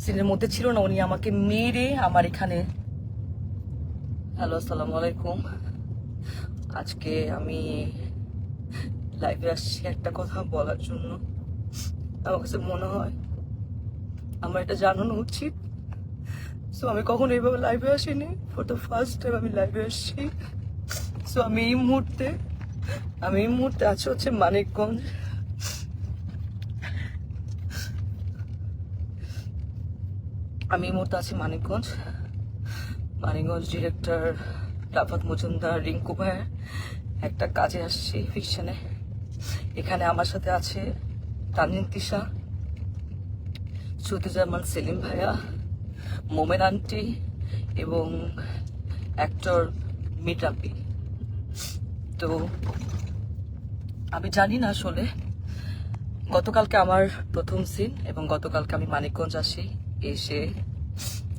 সিনের মধ্যে ছিল না, উনি আমাকে মেরে আমার এখানে। হ্যালো, আসসালামু আলাইকুম। আজকে আমি লাইভে আসছি একটা কথা বলার জন্য। আমার কাছে মনে হয় আমার এটা জানানো উচিত। সো আমি কখনো এইভাবে লাইভে আসিনি, ফর দ্য ফার্স্ট টাইম আমি লাইভে আসছি। সো আমি এই মুহূর্তে আছি হচ্ছে মানিকগঞ্জ। আমি এই মুহূর্তে আছি মানিকগঞ্জ ডিরেক্টর রাফাত মজুমদার রিঙ্কু ভাইয়ের একটা কাজে আসছি ফিকশনে। এখানে আমার সাথে আছে তানজিন তিশা, সুতিজামান সেলিম ভাইয়া, মোমেন আন্টি এবং অ্যাক্টর মিটাপি। তো আমি জানি না আসলে, গতকালকে আমার প্রথম সিন এবং গতকালকে আমি মানিকগঞ্জ আসি। এসে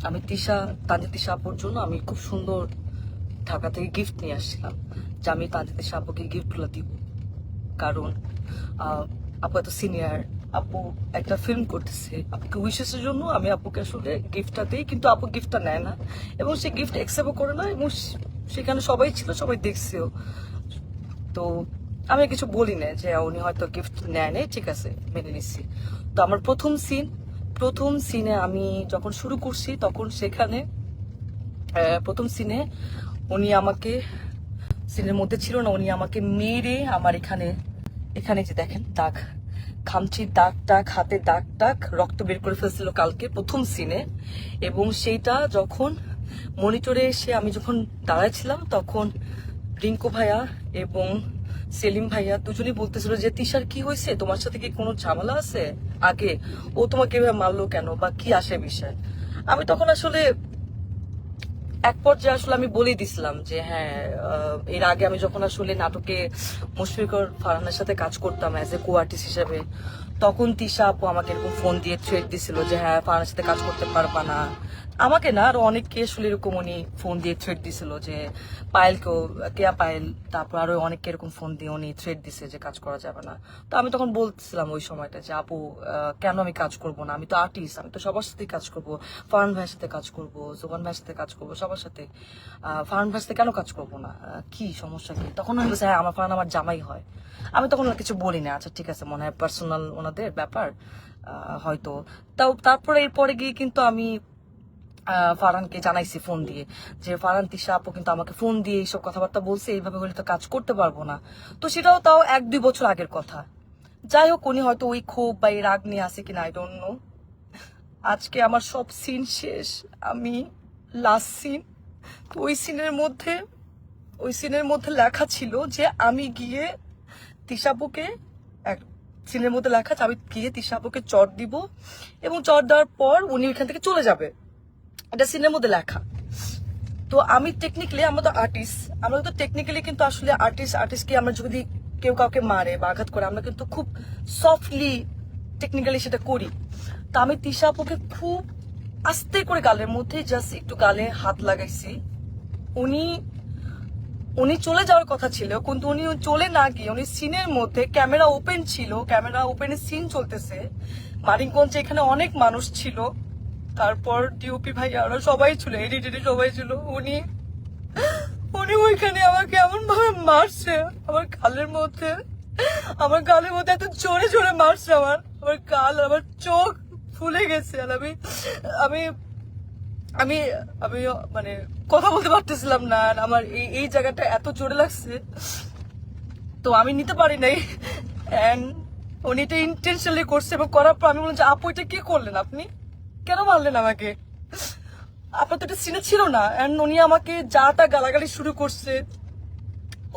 আমি তানজিন তিশা আপুর জন্য আমি খুব সুন্দর ঢাকা থেকে গিফট নিয়ে আসছিলাম, যে আমি তানজিন তিশা আপুকে গিফটগুলো দিব। কারণ আপু এত সিনিয়র, আপু একটা ফিল্ম করতেছে, আপুকে উইশেসের জন্য আমি আপুকে আসলে গিফটটা দিই, কিন্তু আপু গিফটটা নেয় না এবং সে গিফট অ্যাকসেপ্টও করে না, এবং সেখানে সবাই ছিল, সবাই দেখছেও। তো আমি কিছু বলি না, যে উনি হয়তো গিফট নেয় নাই, ঠিক আছে মেনে নিচ্ছি। তো আমার প্রথম সিনে আমি যখন শুরু করছি, তখন সেখানে প্রথম সিনে উনি আমাকে, সিনের মধ্যে ছিল না, উনি আমাকে মেরে আমার এখানে, এখানে যে দেখেন দাগ, খামচির দাগ টাগ, হাতে দাগ টাগ, রক্ত বের করে ফেলছিল কালকে প্রথম সিনে। এবং সেইটা যখন মনিটরে এসে আমি যখন দাঁড়াইছিলাম, তখন রিঙ্কু ভাইয়া এবং সেলিম ভাইয়া দুজনেই বলতেছিল যে তিশার কি হয়েছে, তোমার সাথে কি কোনো ঝামেলা আছে আগে, ও তোমাকে এভাবে মারলো কেন, বা কি আসে বিষয়। আমি তখন আসলে এক পর্যায়ে আসলে আমি বলেই দিছিলাম যে হ্যাঁ, এর আগে আমি যখন আসলে নাটকে মুশফিকুর ফারহানের সাথে কাজ করতাম অ্যাজ এ কো আর্টিস্ট হিসেবে, তখন তিশা আপু আমাকে এরকম ফোন দিয়ে থ্রেট দিছিল যে হ্যাঁ ফারহানের সাথে কাজ করতে পারবা না। আমাকে না, আরো অনেককে আসলে এরকম উনি ফোন দিয়ে থ্রেট দিছিল, যে পায়েলকেও, কেয়া পায়েল, তারপর আরো অনেককে এরকম ফোন দিয়ে উনি থ্রেট দিছে যে কাজ করা যাবে না। তো আমি তখন বলছিলাম ওই সময়টা যে আপু, কেন আমি কাজ করব না, আমি তো আর্টিস্ট, আমি তো সবার সাথেই কাজ করব, ফারহান ভাইয়ের সাথে কাজ করব, জোবান ভাইয়ের সাথে কাজ করব, সবার সাথে। ফারহান ভাইয়ের সাথে কেন কাজ করব না, কি সমস্যা কি? তখন আমি বলছি হ্যাঁ, আমার ফারহান আমার জামাই হয়। আমি তখন আর কিছু বলি না, আচ্ছা ঠিক আছে, মনে হয় পার্সোনাল ওনাদের ব্যাপার, হয়তো। তারপরে এরপরে গিয়ে কিন্তু আমি ফারহানকে জানাইছি ফোন দিয়ে, যে ফারহান তিশা আপু কিন্তু আমাকে ফোন দিয়ে এইসব কথাবার্তা বলছে, এইভাবে হলে তো কাজ করতে পারবো না। তো সেটাও তাও 1-2 বছর আগের কথা। যাই হোক, উনি হয়তো ওই ক্ষোভ বা এই রাগ নিয়ে আসে কিনা, আই ডোন্ট নো। আজকে আমার সব সিন শেষ, আমি লাস্ট সিন। তো ওই সিনের মধ্যে লেখা ছিল যে আমি গিয়ে তিশাপুকে, এক সিনের মধ্যে লেখা আছে আমি গিয়ে তিশাপুকে চট দিব, এবং চট দেওয়ার পর উনি ওইখান থেকে চলে যাবে, এটা সিনের মধ্যে লেখা। তো আমি টেকনিক্যালি, আমরা তো আর্টিস্ট, আমরা তো টেকনিক্যালি কিন্তু আসলে আর্টিস্টকে আমরা যদি কেউ কাউকে মারে বা আঘাত করে, আমরা কিন্তু খুব সফটলি টেকনিক্যালি সেটা করি। তো আমি তিশা আপুকে খুব আস্তে করে গালের মধ্যে জাস্ট একটু গালে হাত লাগাইছি। উনি উনি চলে যাওয়ার কথা ছিল, কিন্তু উনি চলে না গিয়ে, উনি সিনের মধ্যে, ক্যামেরা ওপেন ছিল, ক্যামেরা ওপেনে সিন চলতেছে, মানিকগঞ্জে এখানে অনেক মানুষ ছিল, তারপর ডিওপি ভাই আরো সবাই ছিল, এডিটর সবাই ছিল, উনি উনি ওইখানে আমাকে এমন ভাবে মারছে, আমার গালের মধ্যে এত জোরে জোরে মারছে, আমার গাল, আমার চোখ ফুলে গেছে। আর আমি আমি আমি আমি মানে কথা বলতে পারতেছিলাম না, আর আমার এই এই জায়গাটা এত জোরে লাগছে, তো আমি নিতে পারি নাই। এন্ড উনি এটা ইন্টেনশনালি করছে, এবং করার পর আমি বললাম যে আপু, এটা কি করলেন আপনি, কেন মারলেন আমাকে, আপনার তো এটা সিনে ছিল না। এন্ড উনি আমাকে যা তা গালাগালি শুরু করছে।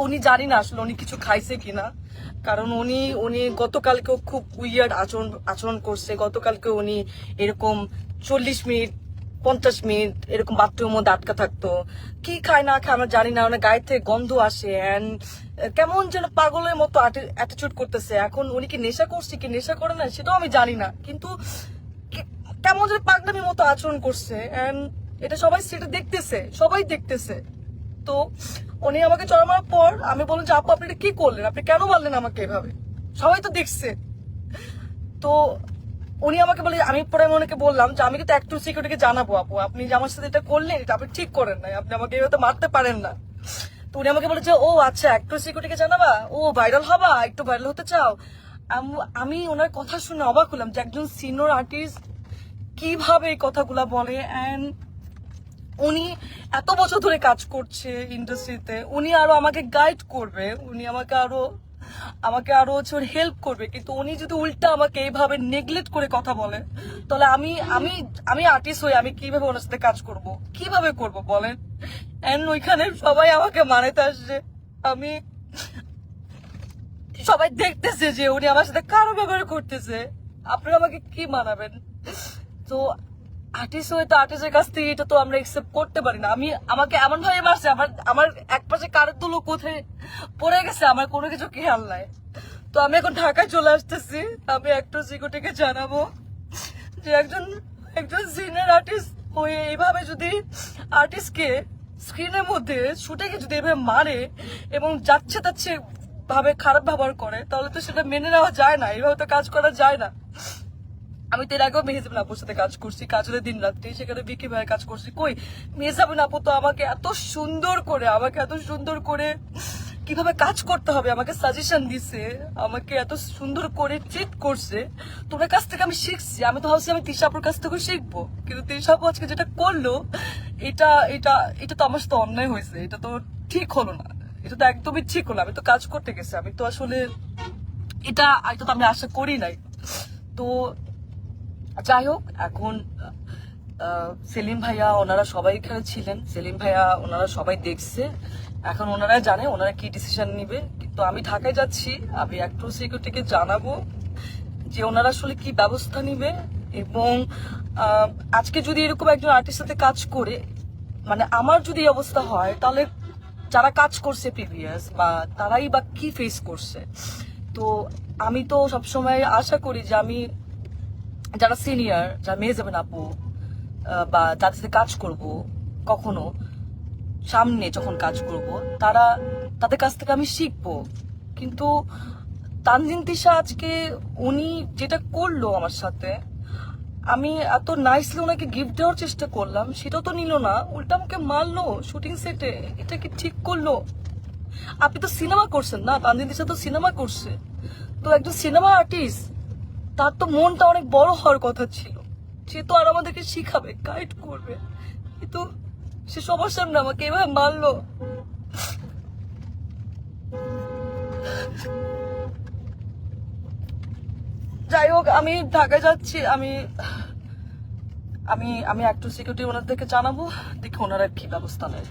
উনি জানি না আসলে উনি কিছু খাইছে কিনা, কারণ উনি উনি গতকালকেও খুব উইয়ার্ড আচরণ করছে। গতকালকে উনি এরকম 40 মিনিট 50 মিনিট এরকম বাথরুমের মধ্যে আটকা থাকতো, কি খায় না খায় আমরা জানি না, মানে গায়ে থেকে গন্ধ আসে, অ্যান্ড কেমন যেন পাগলের মতো অ্যাটিটিউড করতেছে। এখন উনি কি নেশা করছে কি নেশা করে না সেটাও আমি জানি না, কিন্তু কেমন যেন পাগলামির মতো আচরণ করছে, এন্ড এটা সবাই দেখতেছে। তো উনি আমাকে চড় মারার পর আমি বললাম যে আপু, আপনি এটা কি করলেন, আপনি কেন মারলেন আমাকে এভাবে, সবাই তো দেখছে। তো উনি আমাকে বলে, আমি পরে ওনাকে বললাম যে আমি কিন্তু অ্যাক্টর সিকিউরিটিকে জানাবো আপু, আপনি যে আমার সাথে এটা করলেন এটা আপনি ঠিক করেন নাই, আপনি আমাকে এভাবে মারতে পারেন না। তো উনি আমাকে বলে যে ও আচ্ছা অ্যাক্টর সিকিউরিটিকে জানাবা, ও ভাইরাল হবা, একটু ভাইরাল হতে চাও। আমি ওনার কথা শুনে অবাক হলাম যে একজন সিনিয়র আর্টিস্ট কিভাবে এই কথাগুলা বলে। এন্ড উনি এত বছর ধরে কাজ করছে ইন্ডাস্ট্রিতে, উনি আরো আমাকে গাইড করবে, উনি আমাকে আরো হচ্ছে হেল্প করবে, কিন্তু উনি যদি উল্টা আমাকে এইভাবে নেগলেক্ট করে কথা বলে, তাহলে আমি আমি আমি আর্টিস্ট হয়ে আমি কিভাবে ওনার সাথে কাজ করব, কিভাবে করব বলেন। এন্ড ওইখানে সবাই আমাকে মানাতে আসছে, আমি সবাই দেখতেছে যে উনি আমার সাথে কারো ব্যবহার করতেছে, আপনারা আমাকে কি মানাবেন। তো আর্টিস্ট হয়ে তো আর্টিস্টের কাছ থেকে এটা তো আমরা একসেপ্ট করতে পারি না। আমাকে এমন ভাবে মারছে, আমার আমার এক পাশে কারের দুলো কোথায় পড়ে গেছে, আমার কোনো কিছু খেয়াল নাই। তো আমি এখন ঢাকায় চলে আসতেছি, আমি একটু সিকিউরিটিকে জানাবো যে একজন একজন সিনিয়র আর্টিস্ট হয়ে এইভাবে যদি আর্টিস্টকে স্ক্রিনের মধ্যে শুটিংয়ে যদি এভাবে মারে এবং যাচ্ছে তাচ্ছে ভাবে খারাপ ব্যবহার করে, তাহলে তো সেটা মেনে নেওয়া যায় না, এইভাবে তো কাজ করা যায় না। আমি তো এর আগেও মেহজাবিন আপুর সাথে কাজ করছি, কাজলের দিন রাত্রি, সেখানে বিকি ভাইয়ের কাজ করছি। কই মেহজাবিন আপু তো আমাকে এত সুন্দর করে কিভাবে কাজ করতে হবে আমাকে সাজেশন দিছে, আমাকে এত সুন্দর করে ট্রিট করছে। তোমার কাছ থেকে আমি শিখছি, আমি তো ভাবছি আমি তিশা আপুর কাছ থেকে শিখবো, কিন্তু তিশা আপু আজকে যেটা করলো এটা এটা এটা তো আমার সাথে অন্যায় হয়েছে, এটা তো ঠিক হলো না, এটা তো একদমই ঠিক হলো। আমি তো কাজ করতে গেছি, আমি তো আসলে এটা তো আমি আশা করি নাই। তো যাই হোক, এখন সেলিম ভাইয়া ওনারা সবাই এখানে ছিলেন, সেলিম ভাইয়া ওনারা সবাই দেখছে, এখন ওনারা জানে ওনারা কি ডিসিশন নিবে। কিন্তু আমি ঢাকায় যাচ্ছি, আমি অ্যাক্টর সিকিউরিটিকে জানাবো যে ওনারা আসলে কি ব্যবস্থা নিবে। এবং আজকে যদি এরকম একজন আর্টিস্ট সাথে কাজ করে, মানে আমার যদি এই অবস্থা হয়, তাহলে যারা কাজ করছে প্রিভিয়াস বা তারাই বা কি ফেস করছে। তো আমি তো সবসময় আশা করি যে আমি যারা সিনিয়র, যারা মেহজাবিন আপু বা যাদের সাথে কাজ করব, কখনো সামনে যখন কাজ করব, তাদের কাছ থেকে আমি শিখবো। কিন্তু তানজিন তিশা আজকে উনি যেটা করলো আমার সাথে, আমি এত নাইসলি ওনাকে গিফট দেওয়ার চেষ্টা করলাম, সেটাও তো নিল না, উল্টা আমাকে মারলো শুটিং সেটে। এটা কি ঠিক করলো? আপনি তো সিনেমা করছেন না, তানজিন তিশা তো সিনেমা করছে, তো একজন সিনেমা আর্টিস্ট, তার তো মনটা অনেক বড় হওয়ার কথা ছিল, সে তো আর আমাদেরকে শিখাবে, গাইড করবে, কিন্তু সে সবার সামনে আমাকে এভাবে মারলো। যাই হোক, আমি ঢাকায় যাচ্ছি, আমি আমি আমি একটু সিকিউরিটি ওনাদেরকে জানাবো, দেখি ওনারা কি ব্যবস্থা নেয়।